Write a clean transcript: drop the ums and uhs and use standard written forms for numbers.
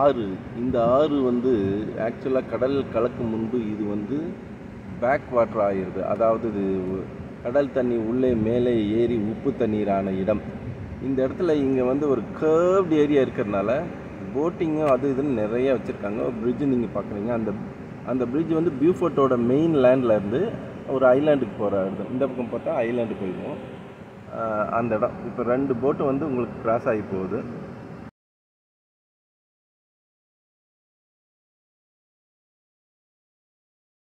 ஆறு. இந்த ஆறு வந்து ஆக்சுவலாக கடல் கலக்கும் முன்பு இது வந்து பேக் வாட்டர் ஆகிடுது. அதாவது இது கடல் தண்ணி உள்ளே மேலே ஏறி உப்பு தண்ணீரான இடம். இந்த இடத்துல இங்கே வந்து ஒரு கர்வ்டு ஏரியா இருக்கிறதுனால போட்டிங்கும் அது இதுன்னு நிறைய வச்சுருக்காங்க. ஒரு பிரிட்ஜு நீங்கள் பார்க்குறீங்க. அந்த பிரிட்ஜ் வந்து பியூஃபோர்ட்டோட மெயின் லேண்ட்லேருந்து ஒரு ஐலாண்டுக்கு போகிற இடம். இந்த பக்கம் பார்த்தா ஐலாண்டு போயிடும். அந்த இடம் இப்போ 2 போட்டு வந்து உங்களுக்கு கிராஸ் ஆகி போகுது.